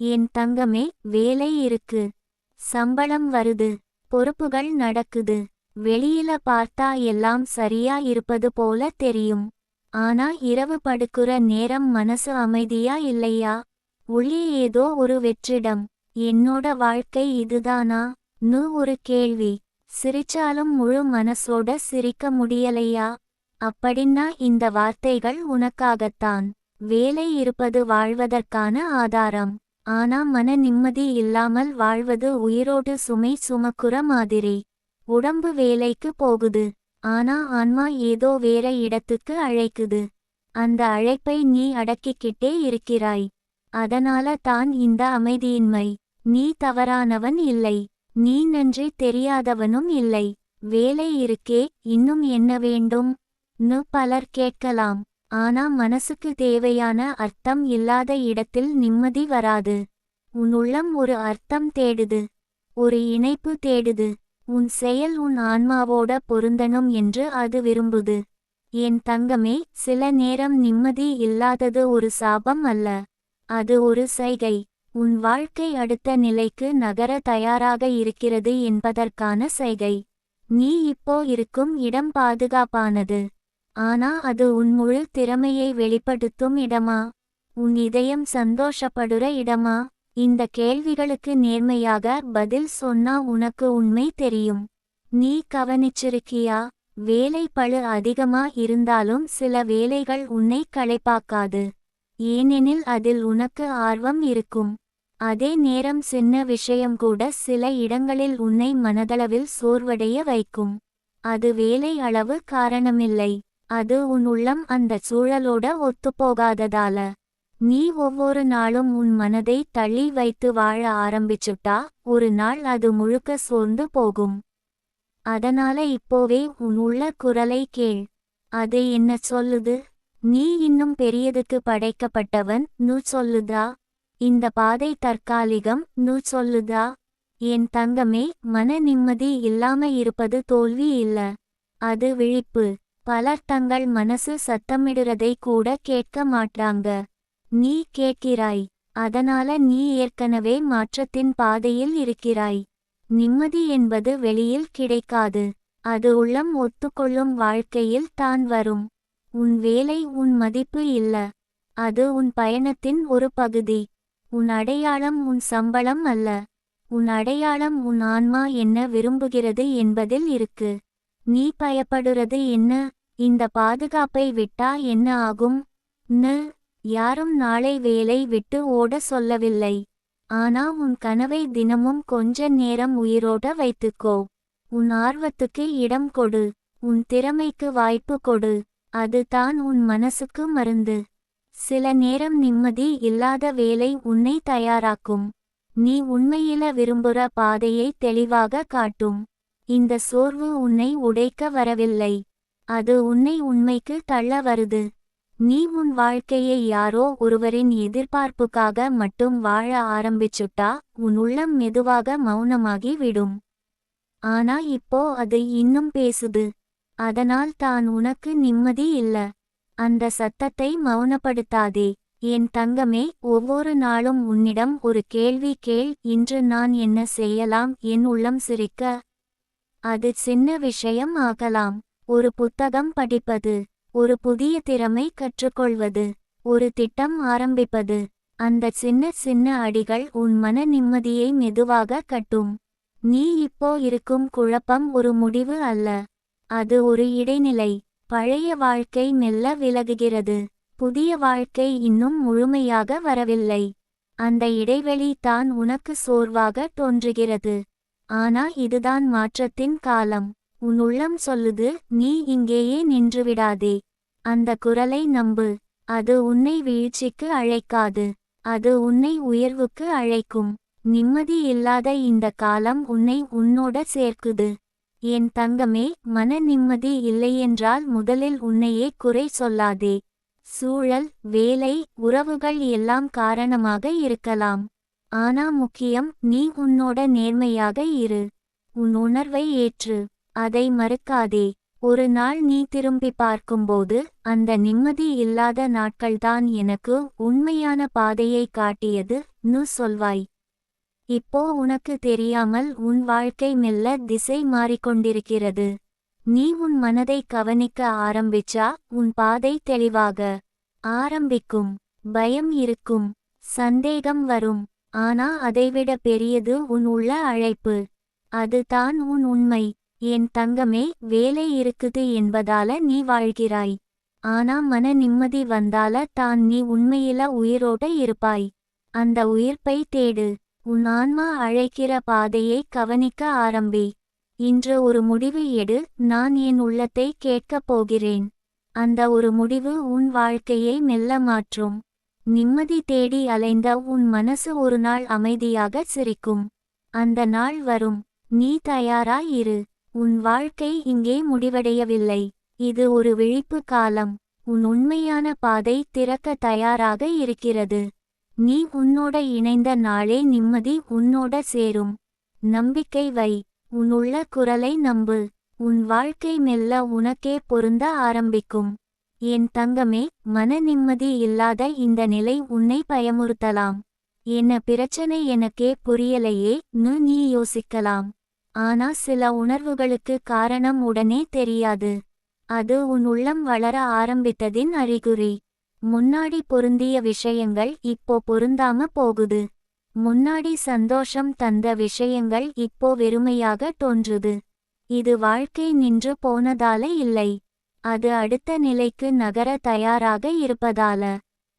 என் தங்கமே, வேலை இருக்கு, சம்பளம் வருது, பொறுப்புகள் நடக்குது. வெளியில பார்த்தா எல்லாம் சரியா இருப்பது போல தெரியும். ஆனா இரவு படுக்குற நேரம் மனசு அமைதியா இல்லையா? உள்ளே ஏதோ ஒரு வெற்றிடம். என்னோட வாழ்க்கை இதுதானா ன்னு ஒரு கேள்வி. சிரிச்சாலும் முழு மனசோட சிரிக்க முடியலையா? அப்படின்னா இந்த வார்த்தைகள் உனக்காகத்தான். வேலை இருப்பது வாழ்வதற்கான ஆதாரம். ஆனா மன நிம்மதி இல்லாமல் வாழ்வது உயிரோடு சுமை சுமக்குற மாதிரி. உடம்பு வேலைக்கு போகுது, ஆனா ஆன்மா ஏதோ வேற இடத்துக்கு அழைக்குது. அந்த அழைப்பை நீ அடக்கிக்கிட்டே இருக்கிறாய். அதனால தான் இந்த அமைதியின்மை. நீ தவறானவன் இல்லை, நீ நன்றி தெரியாதவனும் இல்லை. வேலை இருக்கே, இன்னும் என்ன வேண்டும் ன்னு பலர் கேட்கலாம். ஆனா மனசுக்கு தேவையான அர்த்தம் இல்லாத இடத்தில் நிம்மதி வராது. உன் உள்ளம் ஒரு அர்த்தம் தேடுது, ஒரு இணைப்பு தேடுது. உன் செயல் உன் ஆன்மாவோட பொருந்தணும் என்று அது விரும்புது. என் தங்கமே, சில நேரம் நிம்மதி இல்லாதது ஒரு சாபம் அல்ல, அது ஒரு சைகை. உன் வாழ்க்கை அடுத்த நிலைக்கு நகர தயாராக இருக்கிறது என்பதற்கான சைகை. நீ இப்போ இருக்கும் இடம் பாதுகாப்பானது, ஆனா அது உன் முழு திறமையை வெளிப்படுத்தும் இடமா? உன் இதயம் சந்தோஷப்படுற இடமா? இந்த கேள்விகளுக்கு நேர்மையாக பதில் சொன்னா உனக்கு உண்மை தெரியும். நீ கவனிச்சிருக்கியா? வேலை பளு அதிகமா இருந்தாலும் சில வேலைகள் உன்னை களைப்பாக்காது. ஏனெனில் அதில் உனக்கு ஆர்வம் இருக்கும். அதே நேரம் சின்ன விஷயம் கூட சில இடங்களில் உன்னை மனதளவில் சோர்வடைய வைக்கும். அது வேலை அளவு காரணமில்லை, அது உன் உள்ளம் அந்த சூழலோட ஒத்துப்போகாததால. நீ ஒவ்வொரு நாளும் உன் மனதை தள்ளி வைத்து வாழ ஆரம்பிச்சுட்டா ஒரு நாள் அது முழுக்க சோர்ந்து போகும். அதனால இப்போவே உன் உள்ள குரலை கேள். அது என்ன சொல்லுது? நீ இன்னும் பெரியதுக்கு படைக்கப்பட்டவன் ன்னு சொல்லுதா? இந்த பாதை தற்காலிகம் ன்னு சொல்லுதா? என் தங்கமே, மன நிம்மதி இல்லாம இருப்பது தோல்வி இல்ல, அது விழிப்பு. பலர் தங்கள் மனசு சத்தமிடுறதை கூட கேட்க மாட்டாங்க. நீ கேட்கிறாய், அதனால நீ ஏற்கனவே மாற்றத்தின் பாதையில் இருக்கிறாய். நிம்மதி என்பது வெளியில் கிடைக்காது, அது உள்ளம் ஒத்துக்கொள்ளும் வாழ்க்கையில் தான் வரும். உன் வேலை உன் மதிப்பு இல்ல, அது உன் பயணத்தின் ஒரு பகுதி. உன் அடையாளம் உன் சம்பளம் அல்ல, உன் அடையாளம் உன் ஆன்மா என்ன விரும்புகிறது என்பதில் இருக்கு. நீ பயப்படுறது என்ன? இந்த பாதுகாப்பை விட்டா என்ன ஆகும் ன்னு யாரும் நாளை வேலை விட்டு ஓட சொல்லவில்லை. ஆனா உன் கனவை தினமும் கொஞ்ச நேரம் உயிரோட வைத்துக்கோ. உன் ஆர்வத்துக்கு இடம் கொடு, உன் திறமைக்கு வாய்ப்பு கொடு. அது தான் உன் மனசுக்கு மருந்து. சில நேரம் நிம்மதி இல்லாத வேலை உன்னை தயாராக்கும். நீ உண்மையில விரும்புற பாதையை தெளிவாக காட்டும். இந்த சோர்வு உன்னை உடைக்க வரவில்லை, அது உன்னை உண்மைக்கு தள்ள வருது. நீ உன் வாழ்க்கையை யாரோ ஒருவரின் எதிர்பார்ப்புக்காக மட்டும் வாழ ஆரம்பிச்சுட்டா உன் உள்ளம் மெதுவாக மௌனமாகி விடும். ஆனா இப்போ அது இன்னும் பேசுது. அதனால் தான் உனக்கு நிம்மதி இல்ல. அந்த சத்தத்தை மௌனப்படுத்தாதே. என் தங்கமே, ஒவ்வொரு நாளும் உன்னிடம் ஒரு கேள்வி கேள். இன்று நான் என்ன செய்யலாம்? என் உள்ளம் சிரிக்க. அது சின்ன விஷயம் ஆகலாம். ஒரு புத்தகம் படிப்பது, ஒரு புதிய திறமை கற்றுக்கொள்வது, ஒரு திட்டம் ஆரம்பிப்பது. அந்த சின்ன சின்ன அடிகள் உன் மன நிம்மதியை மெதுவாக கட்டும். நீ இப்போ இருக்கும் குழப்பம் ஒரு முடிவு அல்ல, அது ஒரு இடைநிலை. பழைய வாழ்க்கை மெல்ல விலகுகிறது, புதிய வாழ்க்கை இன்னும் முழுமையாக வரவில்லை. அந்த இடைவெளி தான் உனக்கு சோர்வாக தோன்றுகிறது. ஆனா இதுதான் மாற்றத்தின் காலம். உன் உள்ளம் சொல்லுது, நீ இங்கேயே நின்றுவிடாதே. அந்த குரலை நம்பு. அது உன்னை வீழ்ச்சிக்கு அழைக்காது, அது உன்னை உயர்வுக்கு அழைக்கும். நிம்மதி இல்லாத இந்த காலம் உன்னை உன்னோட சேர்க்குது. என் தங்கமே, மன நிம்மதி இல்லையென்றால் முதலில் உன்னையே குறை சொல்லாதே. சூழல், வேலை, உறவுகள் எல்லாம் காரணமாக இருக்கலாம். ஆனா முக்கியம், நீ உன்னோட நேர்மையாக இரு. உன் உணர்வை ஏற்று, அதை மறுக்காதே. ஒரு நாள் நீ திரும்பி பார்க்கும்போது அந்த நிம்மதி இல்லாத நாட்கள்தான் எனக்கு உண்மையான பாதையை காட்டியது ன்னு சொல்வாய். இப்போ உனக்கு தெரியாமல் உன் வாழ்க்கை மெல்ல திசை மாறிக்கொண்டிருக்கிறது. நீ உன் மனதை கவனிக்க ஆரம்பிச்சா உன் பாதை தெளிவாக ஆரம்பிக்கும். பயம் இருக்கும், சந்தேகம் வரும். ஆனா அதைவிட பெரியது உன் உள்ள அழைப்பு. அது தான் உன் உண்மை. என் தங்கமே, வேலை இருக்குது என்பதால நீ வாழ்கிறாய். ஆனா மன நிம்மதி வந்தால தான் நீ உண்மையில உயிரோட இருப்பாய். அந்த உயிர்ப்பை தேடு. உன் ஆன்மா அழைக்கிற பாதையை கவனிக்க ஆரம்பி. இன்று ஒரு முடிவு எடு. நான் என் உள்ளத்தை கேட்கப் போகிறேன். அந்த ஒரு முடிவு உன் வாழ்க்கையை மெல்ல மாற்றும். நிம்மதி தேடி அலைந்த உன் மனசு ஒரு நாள் அமைதியாக சிரிக்கும். அந்த நாள் வரும். நீ தயாரா இரு. உன் வாழ்க்கை இங்கே முடிவடையவில்லை. இது ஒரு விழிப்பு காலம். உன் உண்மையான பாதை திறக்க தயாராக இருக்கிறது. நீ உன்னோட இணைந்த நாளே நிம்மதி உன்னோட சேரும். நம்பிக்கை வை. உன் உள்ள குரலை நம்பு. உன் வாழ்க்கை மெல்ல உனக்கே பொருந்த ஆரம்பிக்கும். என் தங்கமே, மன நிம்மதி இல்லாத இந்த நிலை உன்னை பயமுறுத்தலாம். என்ன பிரச்சனை எனக்கே புரியலையே ன்னு நீ யோசிக்கலாம். ஆனா சில உணர்வுகளுக்கு காரணம் உடனே தெரியாது. அது உன் உள்ளம் வளர ஆரம்பித்ததின் அறிகுறி. முன்னாடி பொருந்திய விஷயங்கள் இப்போ பொருந்தாம போகுது. முன்னாடி சந்தோஷம் தந்த விஷயங்கள் இப்போ வெறுமையாக தோன்றுது. இது வாழ்க்கை நின்று போனதால இல்லை. அது அடுத்த நிலைக்கு நகர தயாராக இருப்பதால.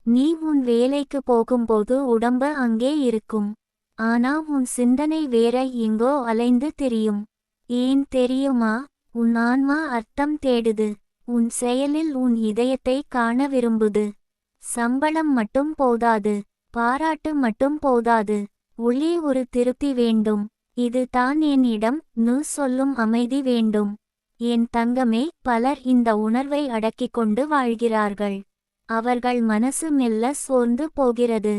நீ உன் வேலைக்கு போகும்போது உடம்பு அங்கே இருக்கும். ஆனா உன் சிந்தனை வேற எங்கோ அலைந்து திரியும். ஏன் தெரியுமா? உன் ஆன்மா அர்த்தம் தேடுது. உன் செயலில் உன் இதயத்தை காண விரும்புது. சம்பளம் மட்டும் போதாது. பாராட்டு மட்டும் போதாது. உள்ளே ஒரு திருப்தி வேண்டும். இது தான் என் இடம் ன்னு சொல்லும் அமைதி வேண்டும். என் தங்கமே, பலர் இந்த உணர்வை அடக்கிக் கொண்டு வாழ்கிறார்கள். அவர்கள் மனசு மெல்ல சோர்ந்து போகிறது.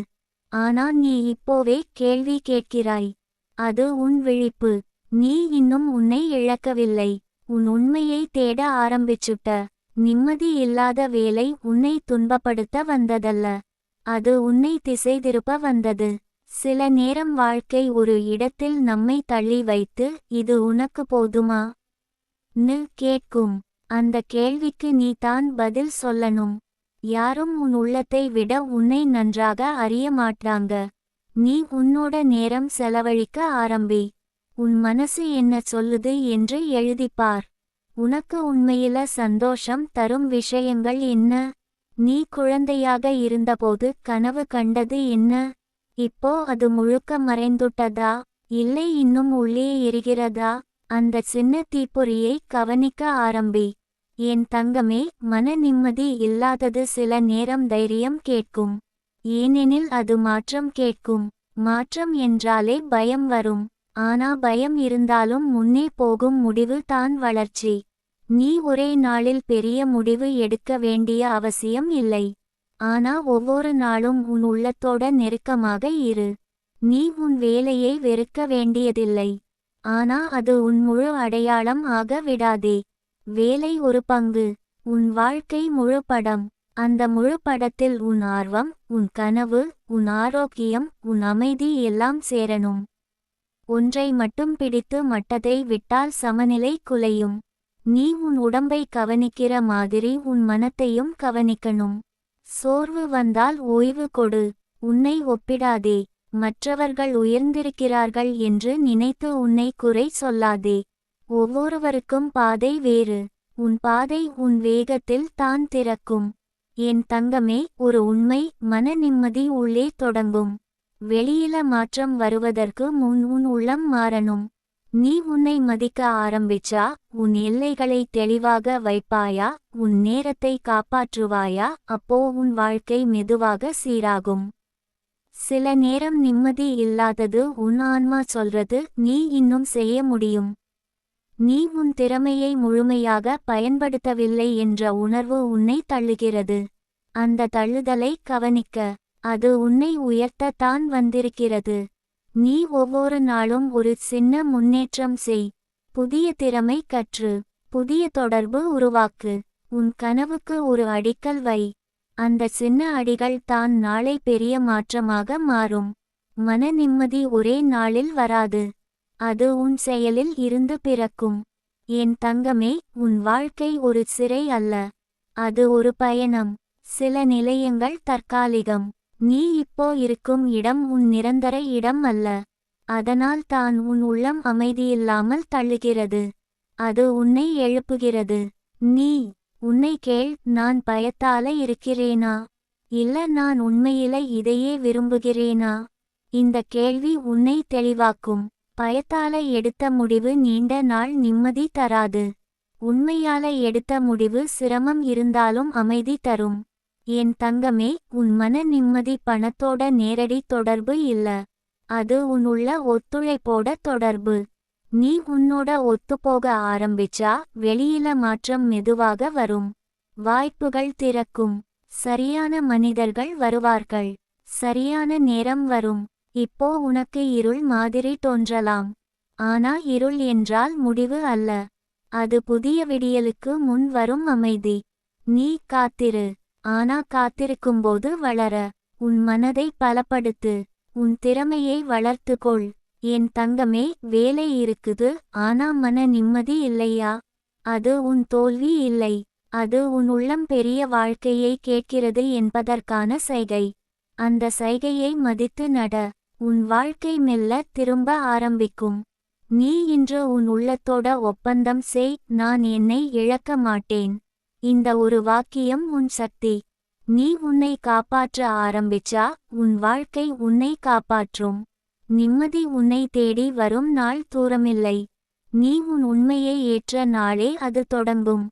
ஆனா நீ இப்போவே கேள்வி கேட்கிறாய். அது உன் விழிப்பு. நீ இன்னும் உன்னை இழக்கவில்லை. உன் உண்மையை தேட ஆரம்பிச்சுட்ட. நிம்மதி இல்லாத வேலை உன்னை துன்பப்படுத்த வந்ததல்ல. அது உன்னை திசை திருப்ப வந்தது. சில நேரம் வாழ்க்கை ஒரு இடத்தில் நம்மை தள்ளி வைத்து இது உனக்கு போதுமா ன்னு கேட்கும். அந்த கேள்விக்கு நீ தான் பதில் சொல்லணும். யாரும் உன் உள்ளத்தை விட உன்னை நன்றாக அறிய மாட்டாங்க. நீ உன்னோட நேரம் செலவழிக்க ஆரம்பி. உன் மனசு என்ன சொல்லுது என்று எழுதிப்பார். உனக்கு உண்மையில சந்தோஷம் தரும் விஷயங்கள் என்ன? நீ குழந்தையாக இருந்தபோது கனவு கண்டது என்ன? இப்போ அது முழுக்க மறைந்துட்டதா? இல்லை இன்னும் உள்ளே எரிகிறதா? அந்த சின்ன தீப்பொறியை கவனிக்க ஆரம்பி. என் தங்கமே, மன நிம்மதி இல்லாதது சில நேரம் தைரியம் கேட்கும். ஏனெனில் அது மாற்றம் கேட்கும். மாற்றம் என்றாலே பயம் வரும். ஆனா பயம் இருந்தாலும் முன்னே போகும் முடிவு தான் வளர்ச்சி. நீ ஒரே நாளில் பெரிய முடிவு எடுக்க வேண்டிய அவசியம் இல்லை. ஆனா ஒவ்வொரு நாளும் உன் உள்ளத்தோட நெருக்கமாக இரு. நீ உன் வேலையை வெறுக்க வேண்டியதில்லை. ஆனா அது உன் முழு அடையாளம் ஆக விடாதே. வேலை ஒரு பங்கு. உன் வாழ்க்கை முழு படம். அந்த முழு படத்தில் உன் ஆர்வம், உன் கனவு, உன் ஆரோக்கியம், உன் அமைதி எல்லாம் சேரணும். ஒன்றை மட்டும் பிடித்து மட்டதை விட்டால் சமநிலை குலையும். நீ உன் உடம்பை கவனிக்கிற மாதிரி உன் மனத்தையும் கவனிக்கணும். சோர்வு வந்தால் ஓய்வு கொடு. உன்னை ஒப்பிடாதே. மற்றவர்கள் உயர்ந்திருக்கிறார்கள் என்று நினைத்து உன்னை குறை சொல்லாதே. ஒவ்வொருவருக்கும் பாதை வேறு. உன் பாதை உன் வேகத்தில் தான் திறக்கும். என் தங்கமே, ஒரு உண்மை, மன நிம்மதி உள்ளே தொடங்கும். வெளியில மாற்றம் வருவதற்கு முன் உன் உள்ளம் மாறணும். நீ உன்னை மதிக்க ஆரம்பிச்சா, உன் எல்லைகளை தெளிவாக வைப்பாயா, உன் நேரத்தை காப்பாற்றுவாயா, அப்போ உன் வாழ்க்கை மெதுவாக சீராகும். சில நேரம் நிம்மதி இல்லாதது உன் ஆன்மா சொல்றது நீ இன்னும் செய்ய முடியும். நீ உன் திறமையை முழுமையாக பயன்படுத்தவில்லை என்ற உணர்வு உன்னை தள்ளுகிறது. அந்த தள்ளுதலை கவனிக்க. அது உன்னை உயர்த்த தான் வந்திருக்கிறது. நீ ஒவ்வொரு நாளும் ஒரு சின்ன முன்னேற்றம் செய். புதிய திறமை கற்று. புதிய தொடர்பு உருவாக்கு. உன் கனவுக்கு ஒரு அடிக்கல் வை. அந்த சின்ன அடிகள் தான் நாளை பெரிய மாற்றமாக மாறும். மன நிம்மதி ஒரே நாளில் வராது. அது உன் செயலில் இருந்து பிறக்கும். என் தங்கமே, உன் வாழ்க்கை ஒரு சிறை அல்ல. அது ஒரு பயணம். சில நிலையங்கள் தற்காலிகம். நீ இப்போ இருக்கும் இடம் உன் நிரந்தர இடம் அல்ல. அதனால் தான் உன் உள்ளம் அமைதியில்லாமல் தள்ளுகிறது. அது உன்னை எழுப்புகிறது. நீ உன்னை கேள், நான் பயத்தால இருக்கிறேனா, இல்ல நான் உண்மையில இதையே விரும்புகிறேனா? இந்த கேள்வி உன்னை தெளிவாக்கும். பயத்தால எடுத்த முடிவு நீண்ட நாள் நிம்மதி தராது. உண்மையால எடுத்த முடிவு சிரமம் இருந்தாலும் அமைதி தரும். என் தங்கமே, உன் மன நிம்மதி பணத்தோட நேரடி தொடர்பு இல்ல. அது உன் உள்ள ஒத்துழைப்போட தொடர்பு. நீ உன்னோட ஒத்துப்போக ஆரம்பிச்சா வெளியில மாற்றம் மெதுவாக வரும். வாய்ப்புகள் திறக்கும். சரியான மனிதர்கள் வருவார்கள். சரியான நேரம் வரும். இப்போ உனக்கு இருள் மாதிரி தோன்றலாம். ஆனா இருள் என்றால் முடிவு அல்ல. அது புதிய விடியலுக்கு முன் வரும் அமைதி. நீ காத்திரு. ஆனா காத்திருக்கும்போது வளர. உன் மனதை பலப்படுத்து. உன் திறமையை வளர்த்துக்கொள். என் தங்கமே, வேலை இருக்குது, ஆனா மன நிம்மதி இல்லையா? அது உன் தோல்வி இல்லை. அது உன் உள்ளம் பெரிய வாழ்க்கையை கேட்கிறது என்பதற்கான சைகை. அந்த சைகையை மதித்து நட. உன் வாழ்க்கை மெல்ல திரும்ப ஆரம்பிக்கும். நீ இன்று உன் உள்ளத்தோட ஒப்பந்தம் செய், நான் என்னை இழக்க மாட்டேன். இந்த ஒரு வாக்கியம் உன் சக்தி. நீ உன்னை காப்பாற்ற ஆரம்பிச்சா உன் வாழ்க்கை உன்னை காப்பாற்றும். நிம்மதி உன்னை தேடி வரும் நாள் தூரமில்லை. நீ உன் உண்மையை ஏற்ற நாளே அது தொடங்கும்.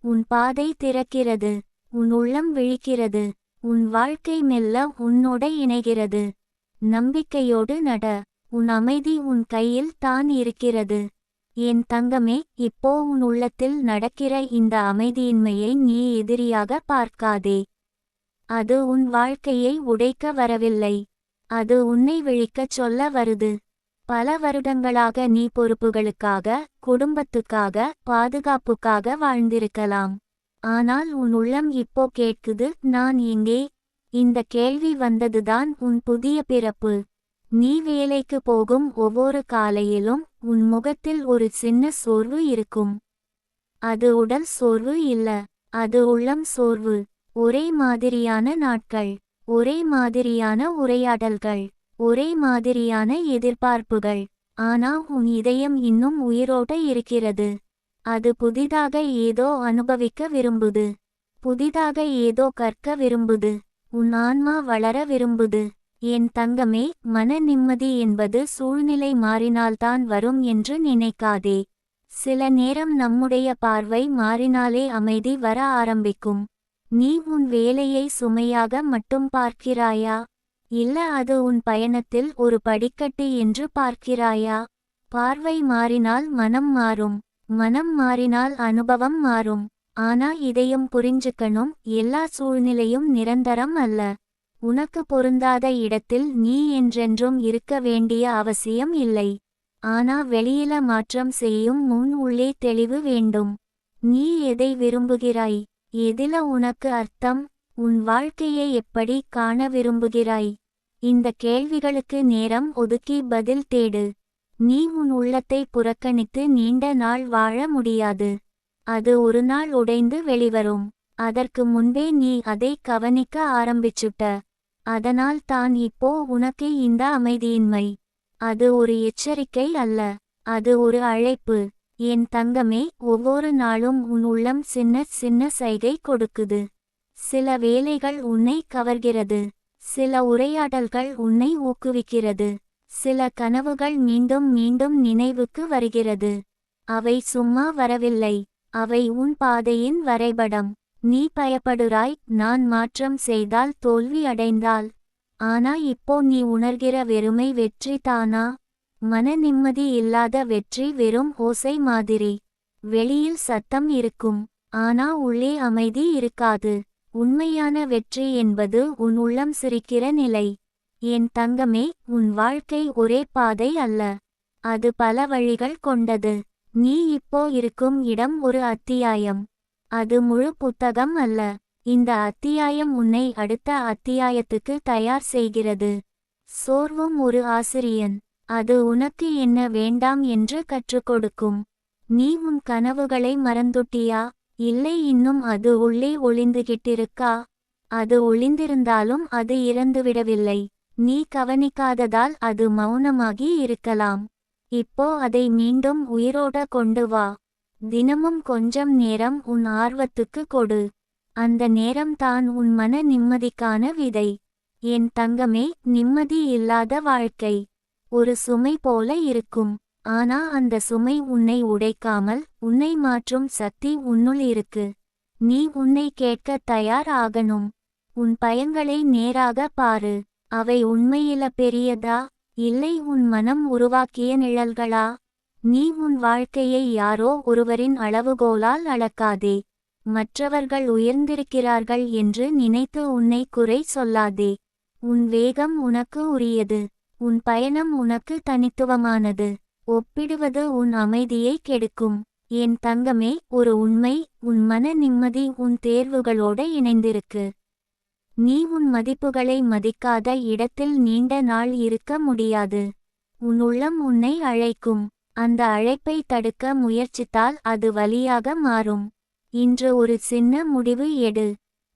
உன் பாதை திறக்கிறது. உன் உள்ளம் விழிக்கிறது. உன் வாழ்க்கை மெல்ல உன்னோட இணைகிறது. நம்பிக்கையோடு நட. உன் அமைதி உன் கையில் தான் இருக்கிறது. என் தங்கமே, இப்போ உன் உள்ளத்தில் நடக்கிற இந்த அமைதியின்மையை நீ எதிரியாக பார்க்காதே. அது உன் வாழ்க்கையை உடைக்க வரவில்லை. அது உன்னை விழிக்கச் சொல்ல வருது. பல வருடங்களாக நீ பொறுப்புகளுக்காக, குடும்பத்துக்காக, பாதுகாப்புக்காக வாழ்ந்திருக்கலாம். ஆனால் உன் உள்ளம் இப்போ கேட்குது, நான் எங்கே? இந்த கேள்வி வந்ததுதான் உன் புதிய பிறப்பு. நீ வேலைக்கு போகும் ஒவ்வொரு காலையிலும் உன் முகத்தில் ஒரு சின்ன சோர்வு இருக்கும். அது உடல் சோர்வு இல்ல. அது உள்ளம் சோர்வு. ஒரே மாதிரியான நாட்கள், ஒரே மாதிரியான உரையாடல்கள், ஒரே மாதிரியான எதிர்பார்ப்புகள். ஆனா உன் இதயம் இன்னும் உயிரோட இருக்கிறது. அது புதிதாக ஏதோ அனுபவிக்க விரும்புது. புதிதாக ஏதோ கற்க விரும்புது. உன் ஆன்மா வளர விரும்புது. என் தங்கமே, மன நிம்மதி என்பது சூழ்நிலை மாறினால்தான் வரும் என்று நினைக்காதே. சில நேரம் நம்முடைய பார்வை மாறினாலே அமைதி வர ஆரம்பிக்கும். நீ உன் வேலையை சுமையாக மட்டும் பார்க்கிறாயா? இல்ல அது உன் பயணத்தில் ஒரு படிக்கட்டு என்று பார்க்கிறாயா? பார்வை மாறினால் மனம் மாறும். மனம் மாறினால் அனுபவம் மாறும். ஆனா இதையும் புரிஞ்சுக்கணும், எல்லா சூழ்நிலையும் நிரந்தரம் அல்ல. உனக்கு பொருந்தாத இடத்தில் நீ என்றென்றும் இருக்க வேண்டிய அவசியம் இல்லை. ஆனா வெளியில மாற்றம் செய்யும் முன் உள்ளே தெளிவு வேண்டும். நீ எதை விரும்புகிறாய்? எதில உனக்கு அர்த்தம்? உன் வாழ்க்கையை எப்படி காண விரும்புகிறாய்? இந்த கேள்விகளுக்கு நேரம் ஒதுக்கி பதில் தேடு. நீ உன் உள்ளத்தை புறக்கணித்து நீண்ட நாள் வாழ முடியாது. அது ஒரு நாள் உடைந்து வெளிவரும். அதற்கு முன்பே நீ அதை கவனிக்க ஆரம்பிச்சுட்ட. அதனால் தான் இப்போ உனக்கு இந்த அமைதியின்மை. அது ஒரு எச்சரிக்கை அல்ல. அது ஒரு அழைப்பு. என் தங்கமே, ஒவ்வொரு நாளும் உன் உள்ளம் சின்ன சின்ன சைகை கொடுக்குது. சில வேலைகள் உன்னை கவர்கிறது. சில உரையாடல்கள் உன்னை ஊக்குவிக்கிறது. சில கனவுகள் மீண்டும் மீண்டும் நினைவுக்கு வருகிறது. அவை சும்மா வரவில்லை. அவை உன் பாதையின் வரைபடம். நீ பயப்படுறாய், நான் மாற்றம் செய்தால் தோல்வி அடைந்தால். ஆனா இப்போ நீ உணர்கிற வெறுமை வெற்றி தானா? மன நிம்மதி இல்லாத வெற்றி வெறும் ஓசை மாதிரி. வெளியில் சத்தம் இருக்கும், ஆனா உள்ளே அமைதி இருக்காது. உண்மையான வெற்றி என்பது உன் உள்ளம் சிரிக்கிற நிலை. என் தங்கமே, உன் வாழ்க்கை ஒரே பாதை அல்ல. அது பல வழிகள் கொண்டது. நீ இப்போ இருக்கும் இடம் ஒரு அத்தியாயம். அது முழு புத்தகம் அல்ல. இந்த அத்தியாயம் உன்னை அடுத்த அத்தியாயத்துக்கு தயார் செய்கிறது. சோர்வும் ஒரு ஆசிரியன். அது உனக்கு என்ன வேண்டாம் என்று கற்றுக் கொடுக்கும். நீ உன் கனவுகளை மறந்துட்டியா? இல்லை, இன்னும் அது உள்ளே ஒளிந்துகிட்டிருக்கா? அது ஒளிந்திருந்தாலும் அது இறந்துவிடவில்லை. நீ கவனிக்காததால் அது மௌனமாகி இருக்கலாம். இப்போ அதை மீண்டும் உயிரோட கொண்டு வா. தினமும் கொஞ்சம் நேரம் உன் ஆர்வத்துக்கு கொடு. அந்த நேரம் தான் உன் மன நிம்மதிக்கான விதை. என் தங்கமே, நிம்மதி இல்லாத வாழ்க்கை ஒரு சுமை போல இருக்கும். ஆனா அந்த சுமை உன்னை உடைக்காமல் உன்னை மாற்றும் சக்தி உன்னுள் இருக்கு. நீ உன்னை கேட்க தயார் ஆகணும். உன் பயங்களை நேராக பாரு. அவை உண்மையில பெரியதா, இல்லை உன் மனம் உருவாக்கிய நிழல்களா? நீ உன் வாழ்க்கையை யாரோ ஒருவரின் அளவுகோலால் அளக்காதே. மற்றவர்கள் உயர்ந்திருக்கிறார்கள் என்று நினைத்து உன்னை குறை சொல்லாதே. உன் வேகம் உனக்கு உரியது. உன் பயணம் உனக்கு தனித்துவமானது. ஒப்பிடுவது உன் அமைதியை கெடுக்கும். என் தங்கமே, ஒரு உண்மை, உன் மன நிம்மதி உன் தேர்வுகளோட இணைந்திருக்கு. நீ உன் மதிப்புகளை மதிக்காத இடத்தில் நீண்ட நாள் இருக்க முடியாது. உன் உள்ளம் உன்னை அழைக்கும். அந்த அழைப்பை தடுக்க முயற்சித்தால் அது வலியாக மாறும். இன்று ஒரு சின்ன முடிவு எடு.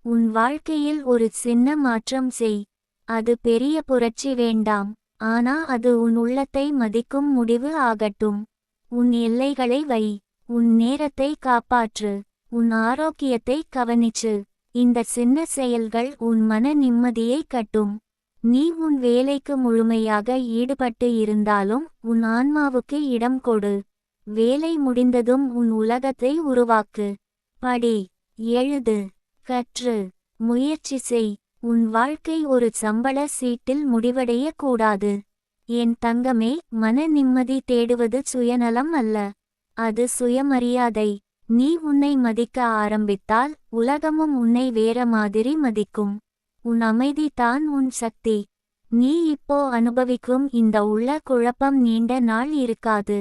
உன் வாழ்க்கையில் ஒரு சின்ன மாற்றம் செய். அது பெரிய புரட்சி வேண்டாம். ஆனா அது உன் உள்ளத்தை மதிக்கும் முடிவு ஆகட்டும். உன் எல்லைகளை வை. உன் நேரத்தை காப்பாற்று. உன் ஆரோக்கியத்தை கவனிச்சு. இந்த சின்ன செயல்கள் உன் மன நிம்மதியை கட்டும். நீ உன் வேலைக்கு முழுமையாக ஈடுபட்டு இருந்தாலும் உன் ஆன்மாவுக்கு இடம் கொடு. வேலை முடிந்ததும் உன் உலகத்தை உருவாக்கு. படி, எழுது, கற்று, முயற்சி செய். உன் வாழ்க்கை ஒரு சம்பள சீட்டில் முடிவடைய கூடாது. என் தங்கமே, மன நிம்மதி தேடுவது சுயநலம் அல்ல. அது சுயமரியாதை. நீ உன்னை மதிக்க ஆரம்பித்தால் உலகமும் உன்னை வேற மாதிரி மதிக்கும். உன் அமைதி தான் உன் சக்தி. நீ இப்போ அனுபவிக்கும் இந்த உள்ள குழப்பம் நீண்ட நாள் இருக்காது.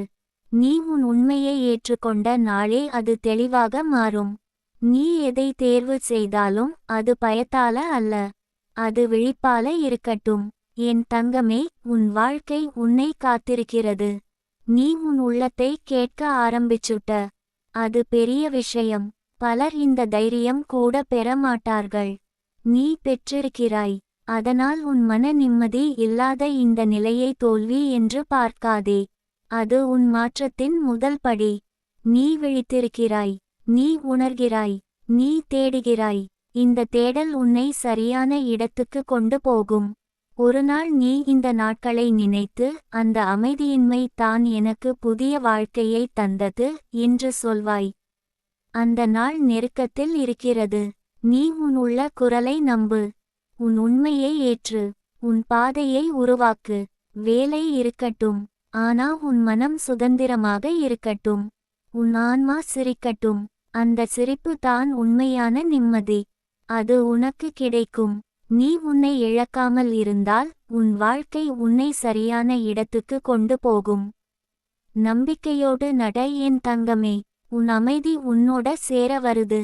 நீ உன் உண்மையை ஏற்றுக்கொண்ட நாளே அது தெளிவாக மாறும். நீ எதை தேர்வு செய்தாலும் அது பயத்தால அல்ல. அது விழிப்பால இருக்கட்டும். என் தங்கமே, உன் வாழ்க்கை உன்னை காத்திருக்கிறது. நீ உன் உள்ளத்தை கேட்க ஆரம்பிச்சுட்ட. அது பெரிய விஷயம். பலர் இந்த தைரியம் கூட பெற மாட்டார்கள். நீ பெற்றிருக்கிறாய். அதனால் உன் மன நிம்மதி இல்லாத இந்த நிலையை தோல்வி என்று பார்க்காதே. அது உன் மாற்றத்தின் முதல் படி. நீ விழித்திருக்கிறாய். நீ உணர்கிறாய். நீ தேடுகிறாய். இந்த தேடல் உன்னை சரியான இடத்துக்கு கொண்டு போகும். ஒருநாள் நீ இந்த நாட்களை நினைத்து, அந்த அமைதியின்மை தான் எனக்கு புதிய வாழ்க்கையை தந்தது என்று சொல்வாய். அந்த நாள் நெருக்கத்தில் இருக்கிறது. நீ உன் உள்ள குரலை நம்பு. உன் உண்மையை ஏற்று. உன் பாதையை உருவாக்கு. வேலை இருக்கட்டும். ஆனா உன் மனம் சுதந்திரமாக இருக்கட்டும். உன் ஆன்மா சிரிக்கட்டும். அந்த சிரிப்பு தான் உண்மையான நிம்மதி. அது உனக்கு கிடைக்கும். நீ உன்னை இழக்காமல் இருந்தால் உன் வாழ்க்கை உன்னை சரியான இடத்துக்கு கொண்டு போகும். நம்பிக்கையோடு நட என் தங்கமே. உன் அமைதி உன்னோட சேர வருது.